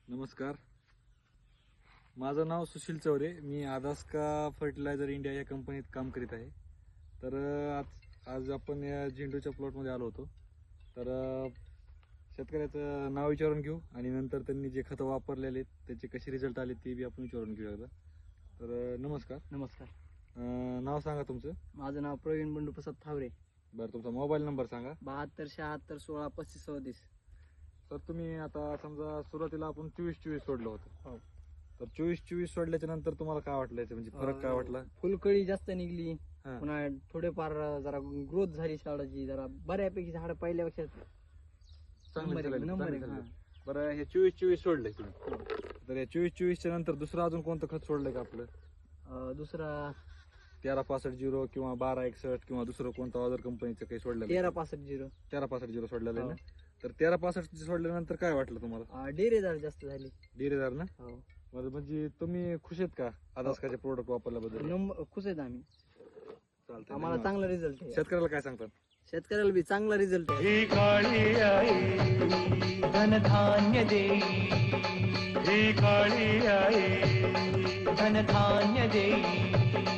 नमस्कार, माझं नाव सुशील चौरे. मी आदास्का fertiliser India या कंपनीत काम करीत आहे. तर आज आपण या झेंडूच्या प्लॉटमध्ये आलो होतो. तर शेतकऱ्याचं नाव विचारून घेऊ आणि नंतर त्यांनी जे खतं वापरलेले त्याचे कसे रिझल्ट आले ते बी आपण विचारून घेऊ एकदा. तर नमस्कार. नमस्कार. नाव सांगा तुमचं. माझं नाव प्रवीण बंडू प्रसाद थावरे. बरं, तुमचा मोबाईल नंबर सांगा. 72 76 16 35 34. तर तुम्ही आता समजा सुरुवातीला आपण 24-24 सोडलं होतं. हो. तर 24-24 सोडल्याच्या नंतर तुम्हाला काय वाटलं, याचं म्हणजे फरक काय वाटला? फुलकळी जास्त निघली. हा. पुन्हा थोडेफार जरा ग्रोथ झाली झाडाची, जरा बऱ्यापैकी झाड पहिल्यापेक्षा चांगलं झालं, नंबर चांगलं एक, झालं. बरं, हे 24-24 सोडलंय तुम्ही. तर या 24-24 च्या नंतर दुसरं अजून कोणतं खत सोडलंय का आपलं? दुसरा 1365 किंवा 1261 किंवा दुसरं कोणतं अदर कंपनीचं काही सोडलेलं? 1365 1365 सोडलेलं आहे ना. तर 1365 सोडल्यानंतर काय वाटलं तुम्हाला? डेरे झाड जास्त झाली. 1,500 ना. हो. बरं, म्हणजे तुम्ही खुश आहेत का आदास्काचे प्रोडक्ट वापरल्याबद्दल? नंबर खुश आहेत आम्ही. चालतंय, आम्हाला धन्यवाद. चांगला रिझल्ट आहे. शेतकऱ्याला काय सांगतात? शेतकऱ्याला बी चांगला रिझल्ट आहे. ही काळी आई धनधान्य देई, ही काळी आई धनधान्य देई.